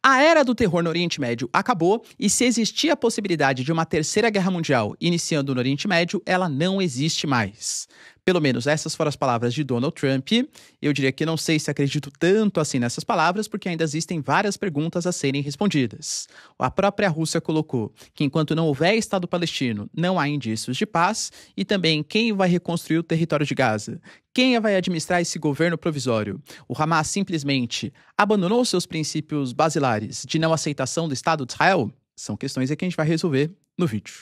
A era do terror no Oriente Médio acabou e se existia a possibilidade de uma terceira guerra mundial iniciando no Oriente Médio, ela não existe mais. Pelo menos essas foram as palavras de Donald Trump. Eu diria que não sei se acredito tanto assim nessas palavras, porque ainda existem várias perguntas a serem respondidas. A própria Rússia colocou que enquanto não houver Estado palestino, não há indícios de paz, e também quem vai reconstruir o território de Gaza? Quem vai administrar esse governo provisório? O Hamas simplesmente abandonou seus princípios basilares de não aceitação do Estado de Israel? São questões que a gente vai resolver no vídeo.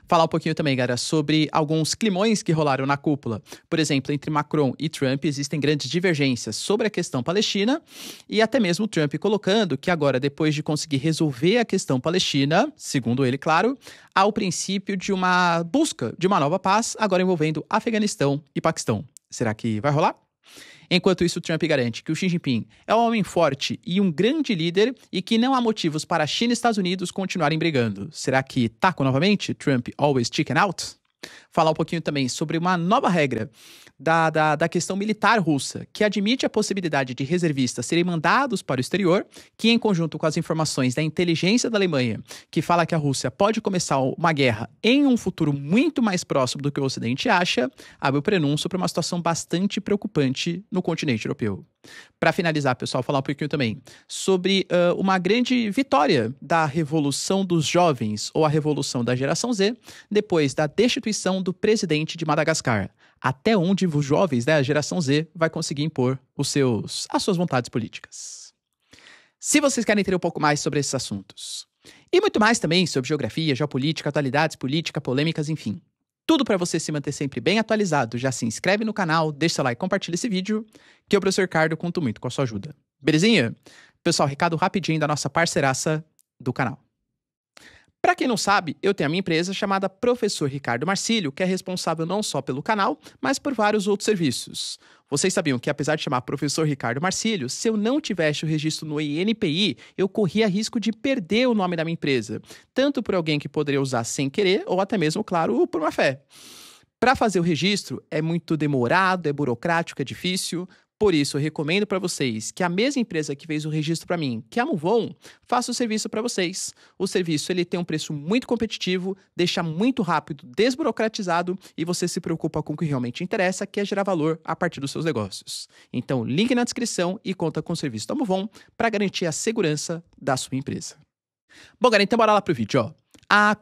Falar um pouquinho também, galera, sobre alguns climões que rolaram na cúpula. Por exemplo, entre Macron e Trump existem grandes divergências sobre a questão palestina e até mesmo Trump colocando que agora, depois de conseguir resolver a questão palestina, segundo ele, claro, há o princípio de uma busca de uma nova paz, agora envolvendo Afeganistão e Paquistão. Será que vai rolar? Enquanto isso, Trump garante que o Xi Jinping é um homem forte e um grande líder e que não há motivos para a China e Estados Unidos continuarem brigando. Será que taco novamente? Trump always chicken out? Falar um pouquinho também sobre uma nova regra da questão militar russa, que admite a possibilidade de reservistas serem mandados para o exterior, que em conjunto com as informações da inteligência da Alemanha, que fala que a Rússia pode começar uma guerra em um futuro muito mais próximo do que o Ocidente acha, abre o prenúncio para uma situação bastante preocupante no continente europeu. Para finalizar, pessoal, falar um pouquinho também sobre uma grande vitória da Revolução dos Jovens, ou a Revolução da Geração Z, depois da destituição do presidente de Madagascar. Até onde os jovens, a Geração Z, vai conseguir impor as suas vontades políticas. Se vocês querem entender um pouco mais sobre esses assuntos, e muito mais também sobre geografia, geopolítica, atualidades, política, polêmicas, enfim, tudo para você se manter sempre bem atualizado, já se inscreve no canal, deixa seu like e compartilha esse vídeo, que eu, professor Ricardo, conto muito com a sua ajuda. Belezinha? Pessoal, recado rapidinho da nossa parceiraça do canal. Para quem não sabe, eu tenho a minha empresa chamada Professor Ricardo Marcílio, que é responsável não só pelo canal, mas por vários outros serviços. Vocês sabiam que, apesar de chamar Professor Ricardo Marcílio, se eu não tivesse o registro no INPI, eu corria risco de perder o nome da minha empresa, tanto por alguém que poderia usar sem querer, ou até mesmo, claro, por má fé. Para fazer o registro, é muito demorado, é burocrático, é difícil. Por isso, eu recomendo para vocês que a mesma empresa que fez o registro para mim, que é a Muvon, faça o serviço para vocês. O serviço ele tem um preço muito competitivo, deixa muito rápido, desburocratizado e você se preocupa com o que realmente interessa, que é gerar valor a partir dos seus negócios. Então, link na descrição e conta com o serviço da Muvon para garantir a segurança da sua empresa. Bom, galera, então bora lá pro vídeo, ó.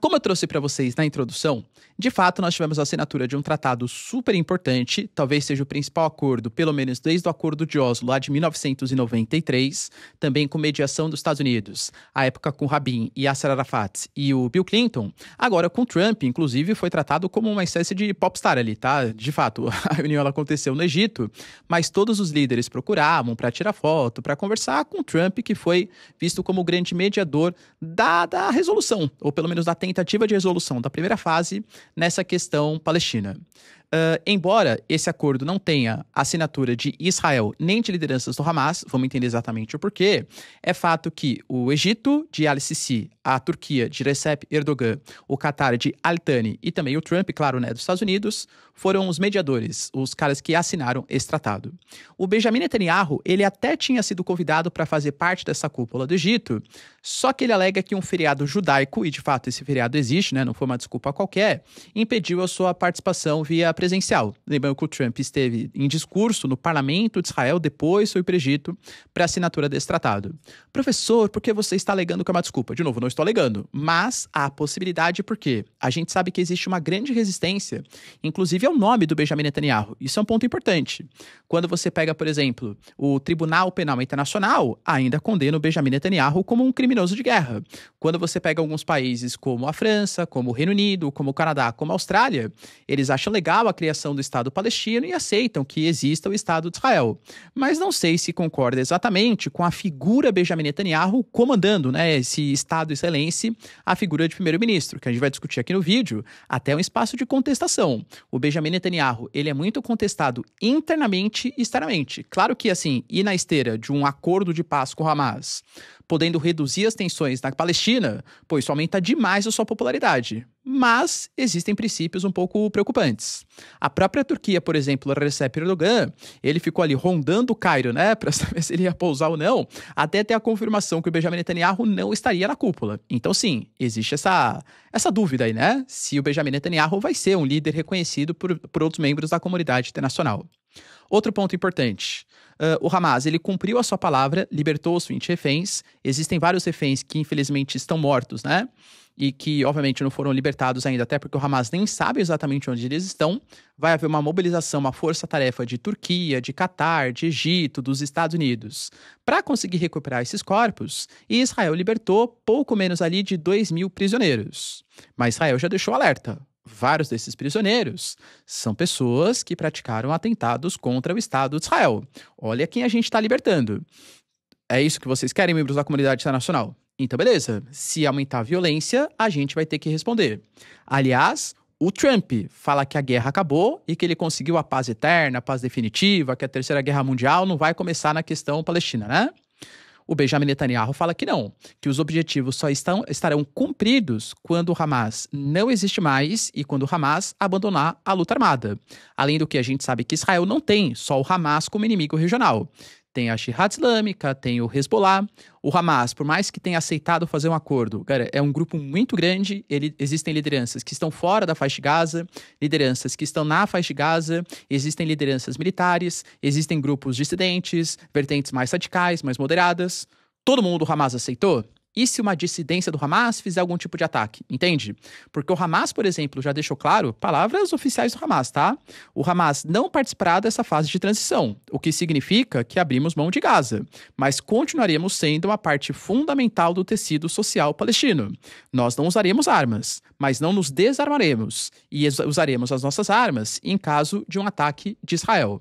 Como eu trouxe para vocês na introdução, de fato nós tivemos a assinatura de um tratado super importante, talvez seja o principal acordo, pelo menos desde o Acordo de Oslo, lá de 1993, também com mediação dos Estados Unidos, à época com Rabin e Yasser Arafat e o Bill Clinton, agora com Trump, inclusive foi tratado como uma espécie de popstar ali, tá? De fato, a reunião ela aconteceu no Egito, mas todos os líderes procuravam para tirar foto, para conversar com Trump, que foi visto como o grande mediador da resolução, ou pelo menos da tentativa de resolução da primeira fase nessa questão palestina. Embora esse acordo não tenha assinatura de Israel nem de lideranças do Hamas, vamos entender exatamente o porquê, é fato que o Egito de Al-Sisi, a Turquia de Recep Erdogan, o Qatar de Al-Thani e também o Trump, claro, dos Estados Unidos, foram os mediadores, os caras que assinaram esse tratado. O Benjamin Netanyahu, ele até tinha sido convidado para fazer parte dessa cúpula do Egito, só que ele alega que um feriado judaico, e de fato esse feriado existe, não foi uma desculpa qualquer, impediu a sua participação via presencial. Lembrando que o Trump esteve em discurso no parlamento de Israel, depois foi para o Egito para a assinatura desse tratado. Professor, por que você está alegando que é uma desculpa? De novo, não estou alegando, mas há a possibilidade porque a gente sabe que existe uma grande resistência, inclusive ao nome do Benjamin Netanyahu. Isso é um ponto importante. Quando você pega, por exemplo, o Tribunal Penal Internacional, ainda condena o Benjamin Netanyahu como um criminoso de guerra. Quando você pega alguns países como a França, como o Reino Unido, como o Canadá, como a Austrália, eles acham legal a criação do Estado palestino e aceitam que exista o Estado de Israel. Mas não sei se concorda exatamente com a figura Benjamin Netanyahu comandando, esse Estado israelense, a figura de primeiro-ministro, que a gente vai discutir aqui no vídeo, até um espaço de contestação. O Benjamin Netanyahu, ele é muito contestado internamente e externamente. Claro que, assim, ir na esteira de um acordo de paz com o Hamas, podendo reduzir as tensões na Palestina, pois isso aumenta demais a sua popularidade. Mas existem princípios um pouco preocupantes. A própria Turquia, por exemplo, Recep Erdogan, ele ficou ali rondando o Cairo, né, para saber se ele ia pousar ou não, até ter a confirmação que o Benjamin Netanyahu não estaria na cúpula. Então, sim, existe essa dúvida aí, né, se o Benjamin Netanyahu vai ser um líder reconhecido por outros membros da comunidade internacional. Outro ponto importante. O Hamas, ele cumpriu a sua palavra, libertou os 20 reféns. Existem vários reféns que, infelizmente, estão mortos, né? E que, obviamente, não foram libertados ainda, até porque o Hamas nem sabe exatamente onde eles estão. Vai haver uma mobilização, uma força-tarefa de Turquia, de Catar, de Egito, dos Estados Unidos, para conseguir recuperar esses corpos. E Israel libertou pouco menos ali de 2.000 prisioneiros. Mas Israel já deixou alerta. Vários desses prisioneiros são pessoas que praticaram atentados contra o Estado de Israel. Olha quem a gente está libertando. É isso que vocês querem, membros da comunidade internacional? Então, beleza. Se aumentar a violência, a gente vai ter que responder. Aliás, o Trump fala que a guerra acabou e que ele conseguiu a paz eterna, a paz definitiva, que a Terceira Guerra Mundial não vai começar na questão palestina, né? O Benjamin Netanyahu fala que não, que os objetivos só estarão cumpridos quando o Hamas não existe mais e quando o Hamas abandonar a luta armada. Além do que a gente sabe que Israel não tem só o Hamas como inimigo regional. Tem a Jihad Islâmica, tem o Hezbollah. O Hamas, por mais que tenha aceitado fazer um acordo, cara, é um grupo muito grande. Existem lideranças que estão fora da faixa de Gaza, lideranças que estão na faixa de Gaza, existem lideranças militares, existem grupos dissidentes, vertentes mais radicais, mais moderadas. Todo mundo do Hamas aceitou? E se uma dissidência do Hamas fizer algum tipo de ataque? Entende? Porque o Hamas, por exemplo, já deixou claro, palavras oficiais do Hamas, tá? O Hamas não participará dessa fase de transição, o que significa que abrimos mão de Gaza, mas continuaremos sendo uma parte fundamental do tecido social palestino. Nós não usaremos armas, mas não nos desarmaremos e usaremos as nossas armas em caso de um ataque de Israel.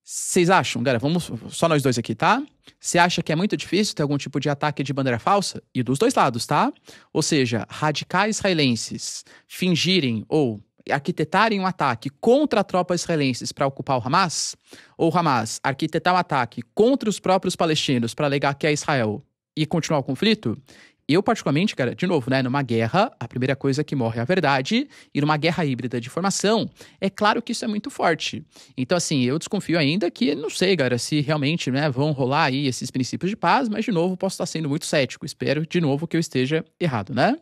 Vocês acham, galera, vamos só nós dois aqui, tá? Você acha que é muito difícil ter algum tipo de ataque de bandeira falsa? E dos dois lados, tá? Ou seja, radicais israelenses fingirem ou arquitetarem um ataque contra a tropa israelenses para ocupar o Hamas? Ou o Hamas arquitetar um ataque contra os próprios palestinos para alegar que é Israel e continuar o conflito? Eu, particularmente, cara, de novo, né, numa guerra, a primeira coisa que morre é a verdade, e numa guerra híbrida de formação, é claro que isso é muito forte. Então, assim, eu desconfio ainda que, não sei, cara, se realmente, né, vão rolar aí esses princípios de paz, mas, de novo, posso estar sendo muito cético. Espero, de novo, que eu esteja errado, né?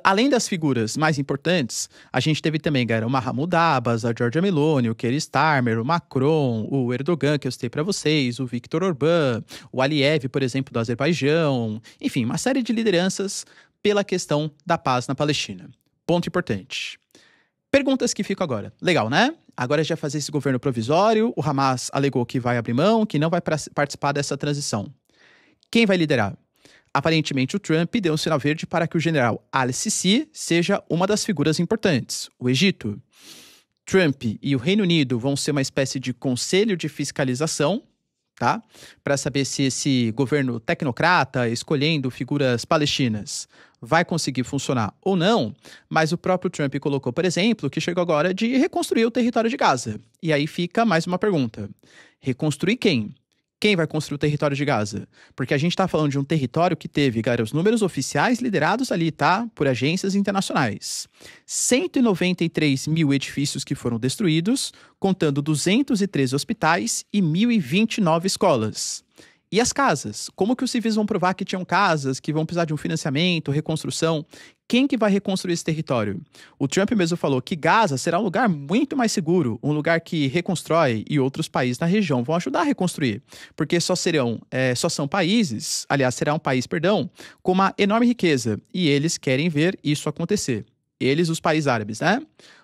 Além das figuras mais importantes, a gente teve também, galera, o Mahmoud Abbas, a Giorgia Meloni, o Keir Starmer, o Macron, o Erdogan, que eu citei para vocês, o Viktor Orbán, o Aliyev, por exemplo, do Azerbaijão, enfim, uma série de lideranças pela questão da paz na Palestina. Ponto importante. Perguntas que ficam agora. Legal, né? Agora já fazer esse governo provisório, o Hamas alegou que vai abrir mão, que não vai participar dessa transição. Quem vai liderar? Aparentemente, o Trump deu um sinal verde para que o general al-Sisi seja uma das figuras importantes. O Egito. Trump e o Reino Unido vão ser uma espécie de conselho de fiscalização, tá? Para saber se esse governo tecnocrata, escolhendo figuras palestinas, vai conseguir funcionar ou não. Mas o próprio Trump colocou, por exemplo, que chegou agora de reconstruir o território de Gaza. E aí fica mais uma pergunta. Reconstruir quem? Quem vai construir o território de Gaza? Porque a gente está falando de um território que teve, galera, os números oficiais liderados ali, tá? Por agências internacionais. 193 mil edifícios que foram destruídos, contando 213 hospitais e 1.029 escolas. E as casas? Como que os civis vão provar que tinham casas, que vão precisar de um financiamento, reconstrução? Quem que vai reconstruir esse território? O Trump mesmo falou que Gaza será um lugar muito mais seguro, um lugar que reconstrói e outros países na região vão ajudar a reconstruir. Porque só são países, aliás, será um país, perdão, com uma enorme riqueza. E eles querem ver isso acontecer. Eles, os países árabes, né?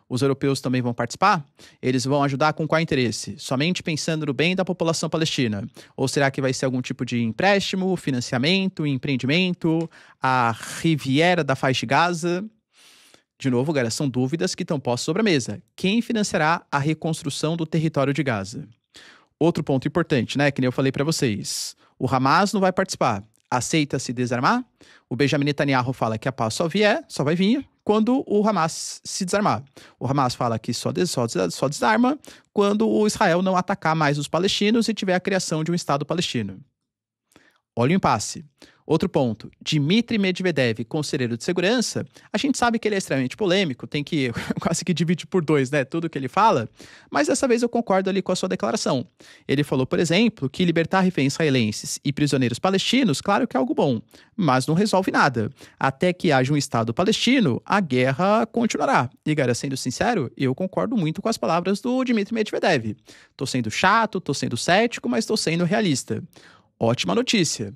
Os europeus também vão participar? Eles vão ajudar com qual interesse? Somente pensando no bem da população palestina? Ou será que vai ser algum tipo de empréstimo, financiamento, empreendimento, a Riviera da Faixa de Gaza? De novo, galera, são dúvidas que estão postas sobre a mesa. Quem financiará a reconstrução do território de Gaza? Outro ponto importante, né, que nem eu falei para vocês. O Hamas não vai participar. Aceita se desarmar? O Benjamin Netanyahu fala que a paz só vai vir quando o Hamas se desarmar. O Hamas fala que só desarma quando o Israel não atacar mais os palestinos e tiver a criação de um Estado palestino. Olha o impasse. Outro ponto, Dmitry Medvedev, conselheiro de segurança, a gente sabe que ele é extremamente polêmico, tem que quase que dividir por dois, né, tudo que ele fala, mas dessa vez eu concordo ali com a sua declaração. Ele falou, por exemplo, que libertar reféns israelenses e prisioneiros palestinos, claro que é algo bom, mas não resolve nada. Até que haja um Estado palestino, a guerra continuará. E, cara, sendo sincero, eu concordo muito com as palavras do Dmitry Medvedev. Tô sendo chato, tô sendo cético, mas tô sendo realista. Ótima notícia.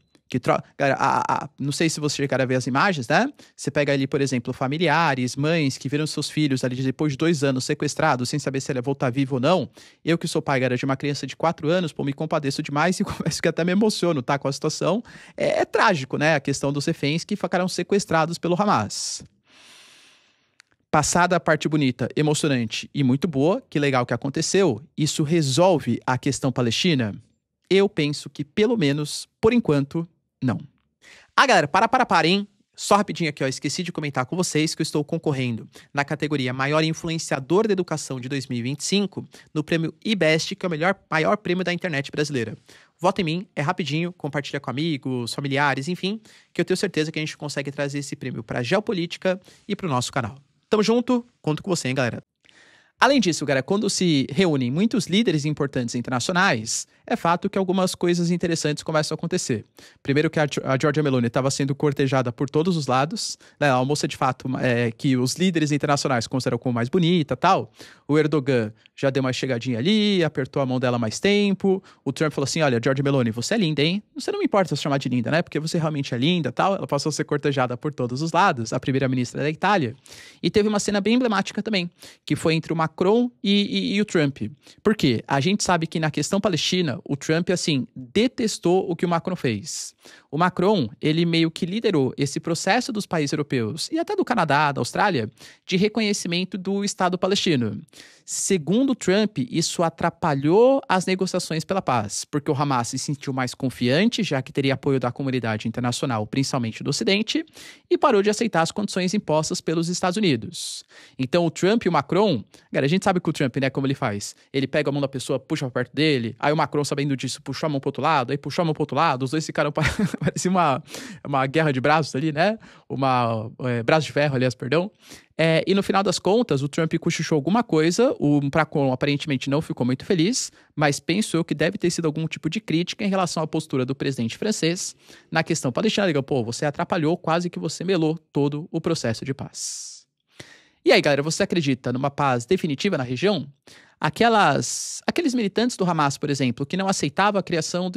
Cara, não sei se você chegar a ver as imagens, né? Você pega ali, por exemplo, familiares, mães que viram seus filhos ali depois de 2 anos sequestrados, sem saber se ele ia voltar vivo ou não. Eu que sou pai, cara, de uma criança de 4 anos, pô, me compadeço demais e confesso que até me emociono, tá? Com a situação. É trágico, né? A questão dos reféns que ficaram sequestrados pelo Hamas. Passada a parte bonita, emocionante e muito boa, que legal que aconteceu, isso resolve a questão palestina? Eu penso que, pelo menos, por enquanto, não. Galera, para, hein? Só rapidinho aqui, ó, esqueci de comentar com vocês que eu estou concorrendo na categoria Maior Influenciador da Educação de 2025 no prêmio IBEST, que é o maior prêmio da internet brasileira. Vota em mim, é rapidinho, compartilha com amigos, familiares, enfim, que eu tenho certeza que a gente consegue trazer esse prêmio para a geopolítica e para o nosso canal. Tamo junto, conto com você, hein, galera. Além disso, galera, quando se reúnem muitos líderes importantes internacionais, é fato que algumas coisas interessantes começam a acontecer. Primeiro que a Giorgia Meloni estava sendo cortejada por todos os lados, né? A moça, de fato, que os líderes internacionais consideram como mais bonita e tal. O Erdogan já deu uma chegadinha ali, apertou a mão dela mais tempo. O Trump falou assim, olha, Giorgia Meloni, você é linda, hein? Você não me importa se chamar de linda, né? Porque você realmente é linda e tal. Ela passou a ser cortejada por todos os lados, a primeira-ministra da Itália. E teve uma cena bem emblemática também, que foi entre o Macron e o Trump. Por quê? A gente sabe que na questão palestina, o Trump, assim, detestou o que o Macron fez. O Macron, ele meio que liderou esse processo dos países europeus, e até do Canadá, da Austrália, de reconhecimento do Estado palestino. Segundo o Trump, isso atrapalhou as negociações pela paz, porque o Hamas se sentiu mais confiante, já que teria apoio da comunidade internacional, principalmente do Ocidente, e parou de aceitar as condições impostas pelos Estados Unidos. Então, o Trump e o Macron, cara, a gente sabe que o Trump, né, como ele faz? Ele pega a mão da pessoa, puxa pra perto dele, aí o Macron, sabendo disso, puxou a mão pro outro lado, aí puxou a mão pro outro lado, os dois ficaram, parecia uma guerra de braços ali, né? Braço de ferro, aliás, perdão. E no final das contas, o Trump cochichou alguma coisa, o Macron aparentemente não ficou muito feliz, mas penso eu que deve ter sido algum tipo de crítica em relação à postura do presidente francês na questão palestina. Ele pô, você atrapalhou, quase que você melou todo o processo de paz. E aí, galera, você acredita numa paz definitiva na região? Aqueles militantes do Hamas, por exemplo, que não aceitavam a criação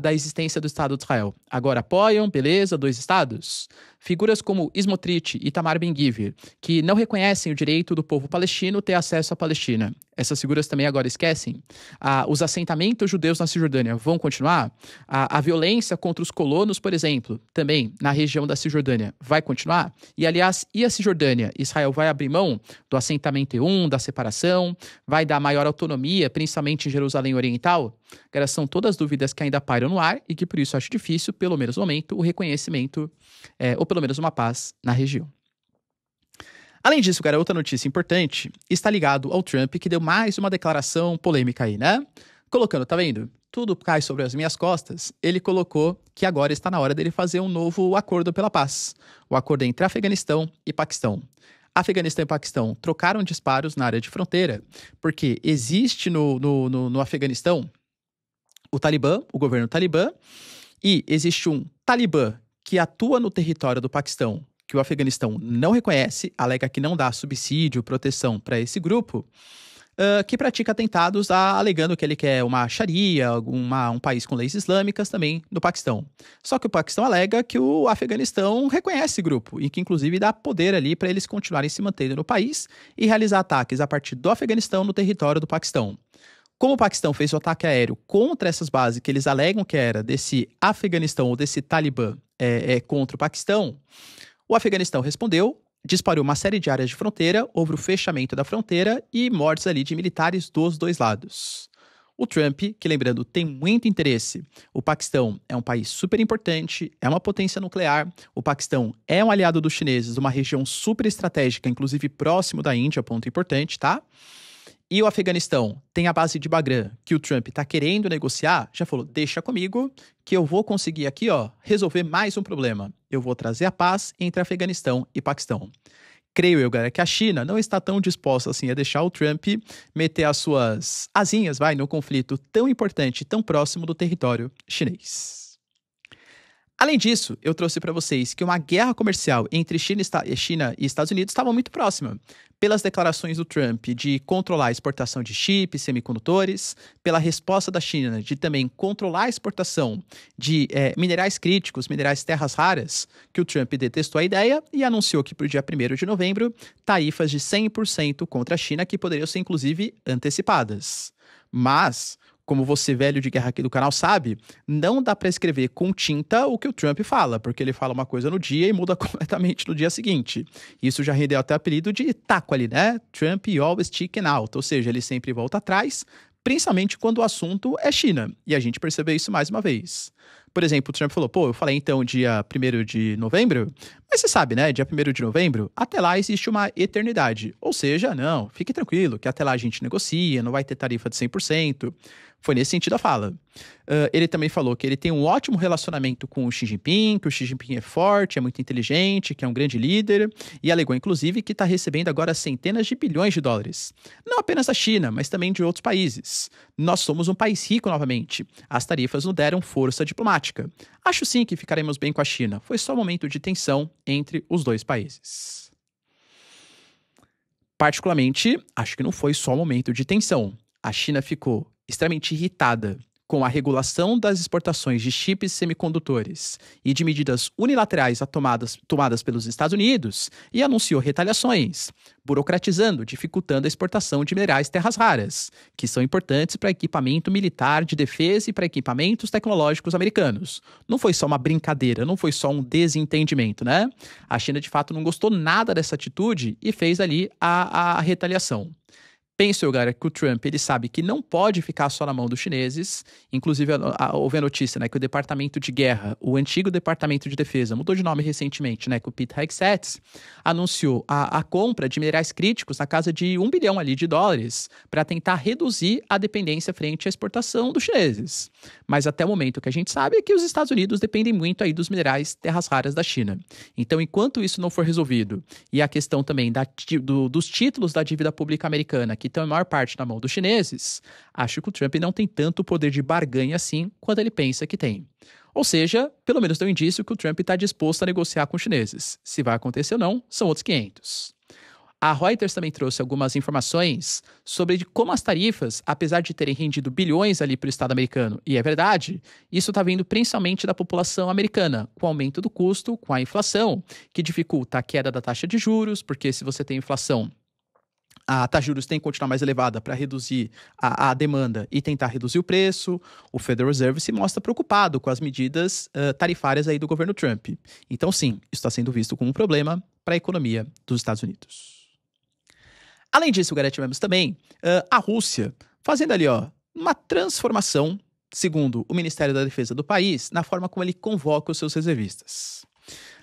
da existência do Estado de Israel, agora apoiam, beleza, 2 estados? Figuras como Smotrich e Itamar Ben-Gvir, que não reconhecem o direito do povo palestino ter acesso à Palestina. Essas figuras também agora esquecem. Os assentamentos judeus na Cisjordânia vão continuar? A violência contra os colonos, por exemplo, também na região da Cisjordânia, vai continuar? E, aliás, e a Cisjordânia? Israel vai abrir mão do assentamento E1, da separação? Vai dar maior autonomia, principalmente em Jerusalém Oriental? Cara, são todas dúvidas que ainda pairam no ar e que, por isso, acho difícil, pelo menos no momento, o reconhecimento, ou pelo menos uma paz na região. Além disso, cara, outra notícia importante está ligado ao Trump, que deu mais uma declaração polêmica aí, né? Colocando, tá vendo? Tudo cai sobre as minhas costas. Ele colocou que agora está na hora dele fazer um novo acordo pela paz. O acordo entre Afeganistão e Paquistão. Afeganistão e Paquistão trocaram disparos na área de fronteira, porque existe no Afeganistão o Talibã, o governo Talibã, e existe um Talibã que atua no território do Paquistão, que o Afeganistão não reconhece, alega que não dá subsídio, proteção para esse grupo, que pratica atentados alegando que ele quer uma Sharia, um país com leis islâmicas também no Paquistão. Só que o Paquistão alega que o Afeganistão reconhece esse grupo e que inclusive dá poder ali para eles continuarem se mantendo no país e realizar ataques a partir do Afeganistão no território do Paquistão. Como o Paquistão fez o ataque aéreo contra essas bases que eles alegam que era desse Afeganistão ou desse Talibã contra o Paquistão, o Afeganistão respondeu, disparou uma série de áreas de fronteira, houve o fechamento da fronteira e mortes ali de militares dos 2 lados. O Trump, que lembrando, tem muito interesse. O Paquistão é um país super importante, é uma potência nuclear. O Paquistão é um aliado dos chineses, uma região super estratégica, inclusive próximo da Índia, ponto importante, tá? E o Afeganistão tem a base de Bagram, que o Trump está querendo negociar, já falou, deixa comigo, que eu vou conseguir aqui, ó, resolver mais um problema. Eu vou trazer a paz entre Afeganistão e Paquistão. Creio eu, galera, que a China não está tão disposta assim a deixar o Trump meter as suas asinhas, no conflito tão importante, tão próximo do território chinês. Além disso, eu trouxe para vocês que uma guerra comercial entre China e Estados Unidos estava muito próxima, pelas declarações do Trump de controlar a exportação de chips, semicondutores, pela resposta da China de também controlar a exportação de minerais críticos, minerais terras raras, que o Trump detestou a ideia e anunciou que para o dia 1º de novembro, tarifas de 100% contra a China que poderiam ser inclusive antecipadas. Mas como você, velho de guerra aqui do canal, sabe, não dá para escrever com tinta o que o Trump fala, porque ele fala uma coisa no dia e muda completamente no dia seguinte. Isso já rendeu até o apelido de taco ali, né? Trump always chicken out, ou seja, ele sempre volta atrás, principalmente quando o assunto é China. E a gente percebeu isso mais uma vez. Por exemplo, o Trump falou, eu falei então dia 1º de novembro, mas você sabe, né, dia 1º de novembro, até lá existe uma eternidade. Ou seja, não, fique tranquilo, que até lá a gente negocia, não vai ter tarifa de 100%. Foi nesse sentido a fala. Ele também falou que ele tem um ótimo relacionamento com o Xi Jinping, que o Xi Jinping é forte, é muito inteligente, que é um grande líder, e alegou, inclusive, que está recebendo agora centenas de bilhões de dólares. Não apenas da China, mas também de outros países. Nós somos um país rico novamente. As tarifas nos deram força diplomática. Acho sim que ficaremos bem com a China. Foi só um momento de tensão entre os dois países. Particularmente, acho que não foi só um momento de tensão. A China ficou extremamente irritada com a regulação das exportações de chips semicondutores e de medidas unilaterais tomadas pelos Estados Unidos e anunciou retaliações, burocratizando, dificultando a exportação de minerais terras raras, que são importantes para equipamento militar de defesa e para equipamentos tecnológicos americanos. Não foi só uma brincadeira, não foi só um desentendimento, né? A China, de fato, não gostou nada dessa atitude e fez ali a retaliação. Penso eu, galera, que o Trump, ele sabe que não pode ficar só na mão dos chineses. Inclusive, houve a notícia, né, que o Departamento de Guerra, o antigo Departamento de Defesa, mudou de nome recentemente, né, que o Pete Hegseth anunciou a compra de minerais críticos na casa de $1 bilhão ali de dólares para tentar reduzir a dependência frente à exportação dos chineses. Mas até o momento o que a gente sabe é que os Estados Unidos dependem muito aí dos minerais terras raras da China. Então, enquanto isso não for resolvido, e a questão também dos títulos da dívida pública americana, que estão em maior parte na mão dos chineses, acho que o Trump não tem tanto poder de barganha assim quanto ele pensa que tem. Ou seja, pelo menos deu um indício que o Trump está disposto a negociar com os chineses. Se vai acontecer ou não, são outros 500. A Reuters também trouxe algumas informações sobre como as tarifas, apesar de terem rendido bilhões ali para o Estado americano, e é verdade, isso está vindo principalmente da população americana, com o aumento do custo, com a inflação, que dificulta a queda da taxa de juros, porque se você tem inflação, a taxa de juros tem que continuar mais elevada para reduzir a demanda e tentar reduzir o preço. O Federal Reserve se mostra preocupado com as medidas tarifárias aí do governo Trump. Então, sim, isso está sendo visto como um problema para a economia dos Estados Unidos. Além disso, galera, tivemos também a Rússia fazendo ali uma transformação, segundo o Ministério da Defesa do país, na forma como ele convoca os seus reservistas.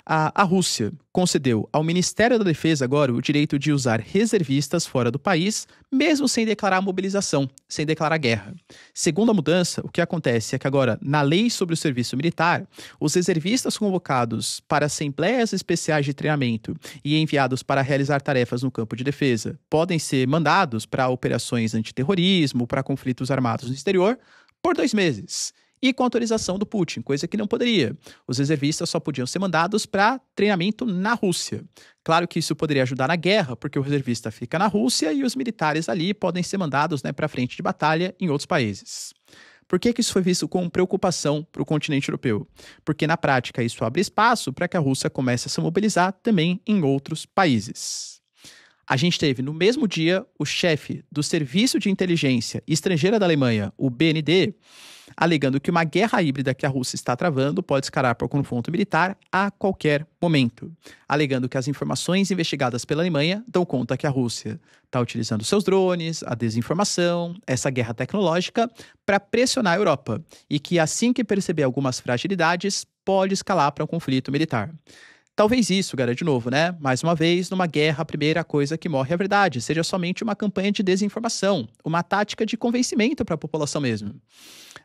A Rússia concedeu ao Ministério da Defesa agora o direito de usar reservistas fora do país, mesmo sem declarar mobilização, sem declarar guerra. Segundo a mudança, o que acontece é que agora, na lei sobre o serviço militar, os reservistas convocados para assembleias especiais de treinamento e enviados para realizar tarefas no campo de defesa podem ser mandados para operações antiterrorismo, para conflitos armados no exterior, por 2 meses. E com autorização do Putin, coisa que não poderia. Os reservistas só podiam ser mandados para treinamento na Rússia. Claro que isso poderia ajudar na guerra, porque o reservista fica na Rússia e os militares ali podem ser mandados, para a frente de batalha em outros países. Por que isso foi visto com preocupação para o continente europeu? Porque na prática isso abre espaço para que a Rússia comece a se mobilizar também em outros países. A gente teve, no mesmo dia, o chefe do Serviço de Inteligência Estrangeira da Alemanha, o BND, alegando que uma guerra híbrida que a Rússia está travando pode escalar para o confronto militar a qualquer momento, alegando que as informações investigadas pela Alemanha dão conta que a Rússia está utilizando seus drones, a desinformação, essa guerra tecnológica para pressionar a Europa e que assim que perceber algumas fragilidades pode escalar para um conflito militar. Talvez isso, cara, de novo, né? Mais uma vez, numa guerra, a primeira coisa que morre é a verdade, seja somente uma campanha de desinformação, uma tática de convencimento para a população mesmo.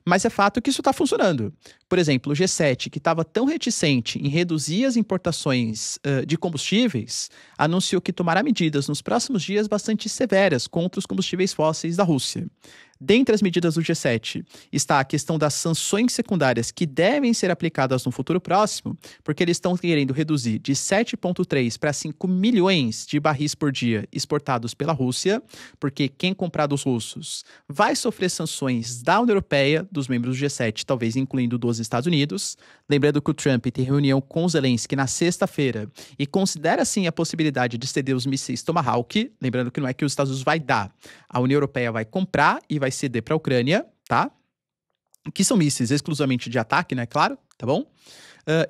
Mas é fato que isso está funcionando. Por exemplo, o G7, que estava tão reticente em reduzir as importações de combustíveis, anunciou que tomará medidas nos próximos dias bastante severas contra os combustíveis fósseis da Rússia. Dentre as medidas do G7 está a questão das sanções secundárias que devem ser aplicadas no futuro próximo, porque eles estão querendo reduzir de 7,3 para 5 milhões de barris por dia exportados pela Rússia, porque quem comprar dos russos vai sofrer sanções da União Europeia, dos membros do G7, talvez incluindo dos Estados Unidos. Lembrando que o Trump tem reunião com Zelensky na sexta-feira e considera sim a possibilidade de ceder os mísseis Tomahawk. Lembrando que não é que os Estados Unidos vai dar, a União Europeia vai comprar e vai ceder para a Ucrânia, tá? Que são mísseis exclusivamente de ataque, né? Claro, tá bom?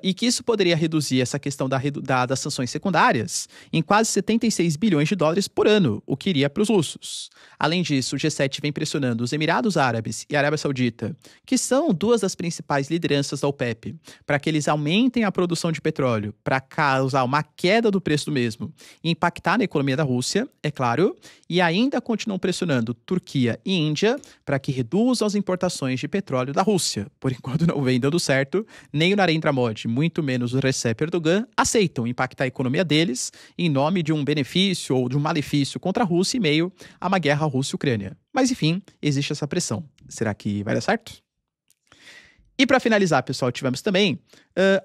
E que isso poderia reduzir essa questão das sanções secundárias em quase 76 bilhões de dólares por ano, o que iria para os russos. Além disso, o G7 vem pressionando os Emirados Árabes e a Arábia Saudita, que são duas das principais lideranças da OPEP, para que eles aumentem a produção de petróleo, para causar uma queda do preço do mesmo e impactar na economia da Rússia, é claro, e ainda continuam pressionando Turquia e Índia para que reduzam as importações de petróleo da Rússia. Por enquanto não vem dando certo, nem o Narendra Modi, muito menos o Recep Erdogan, aceitam impactar a economia deles em nome de um benefício ou de um malefício contra a Rússia em meio a uma guerra Rússia-Ucrânia. Mas enfim, existe essa pressão. Será que vai dar certo? E para finalizar, pessoal, tivemos também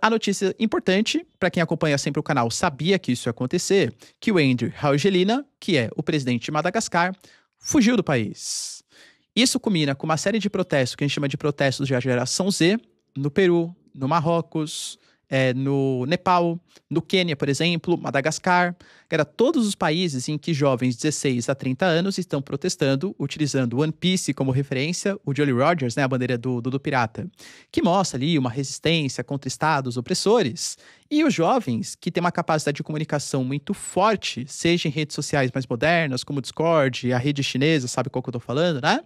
a notícia importante, para quem acompanha sempre o canal sabia que isso ia acontecer, que o Andry Rajoelina, que é o presidente de Madagascar, fugiu do país. Isso culmina com uma série de protestos, que a gente chama de protestos de geração Z, no Peru, no Marrocos, no Nepal, no Quênia, por exemplo, Madagascar. Era todos os países em que jovens de 16 a 30 anos estão protestando, utilizando One Piece como referência, o Jolly Rogers, né, a bandeira do pirata, que mostra ali uma resistência contra estados opressores. E os jovens, que têm uma capacidade de comunicação muito forte, seja em redes sociais mais modernas, como o Discord, a rede chinesa, sabe qual que eu tô falando, né?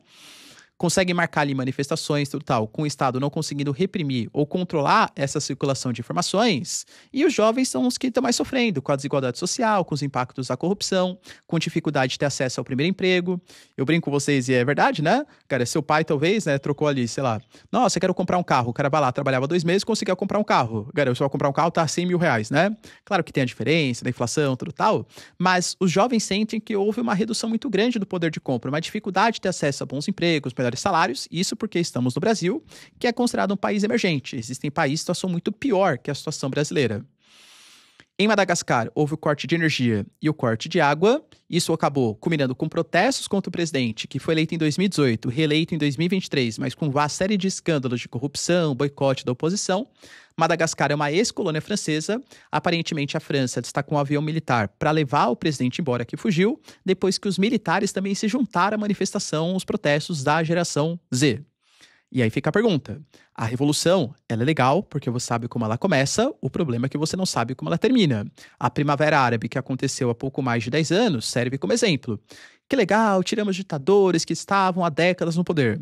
Conseguem marcar ali manifestações, tudo tal, com o Estado não conseguindo reprimir ou controlar essa circulação de informações, e os jovens são os que estão mais sofrendo com a desigualdade social, com os impactos da corrupção, com dificuldade de ter acesso ao primeiro emprego. Eu brinco com vocês e é verdade, né? Cara, seu pai talvez, né, trocou ali, sei lá, nossa, eu quero comprar um carro, o cara vai lá, trabalhava 2 meses, conseguia comprar um carro. Cara, eu só vou comprar um carro, tá 100 mil reais, né? Claro que tem a diferença da inflação, tudo tal, mas os jovens sentem que houve uma redução muito grande do poder de compra, uma dificuldade de ter acesso a bons empregos, melhores salários, isso porque estamos no Brasil, que é considerado um país emergente. Existem países em situação muito pior que a situação brasileira. Em Madagascar, houve o corte de energia e o corte de água. Isso acabou culminando com protestos contra o presidente, que foi eleito em 2018, reeleito em 2023, mas com uma série de escândalos de corrupção, boicote da oposição. Madagascar é uma ex-colônia francesa. Aparentemente, a França destacou um avião militar para levar o presidente embora, que fugiu, depois que os militares também se juntaram à manifestação, os protestos da geração Z. E aí fica a pergunta, a revolução, ela é legal porque você sabe como ela começa, o problema é que você não sabe como ela termina. A Primavera Árabe, que aconteceu há pouco mais de 10 anos, serve como exemplo. Que legal, tiramos ditadores que estavam há décadas no poder.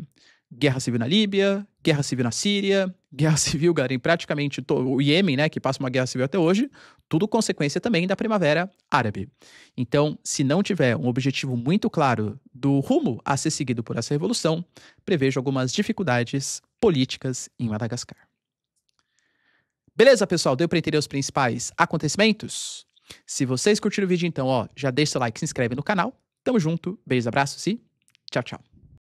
Guerra civil na Líbia, guerra civil na Síria, guerra civil, galera, em praticamente o Iêmen, né, que passa uma guerra civil até hoje, tudo consequência também da Primavera Árabe. Então, se não tiver um objetivo muito claro do rumo a ser seguido por essa revolução, prevejo algumas dificuldades políticas em Madagascar. Beleza, pessoal? Deu para entender os principais acontecimentos? Se vocês curtiram o vídeo, então, ó, já deixa o like, se inscreve no canal. Tamo junto, beijos, abraços e tchau, tchau.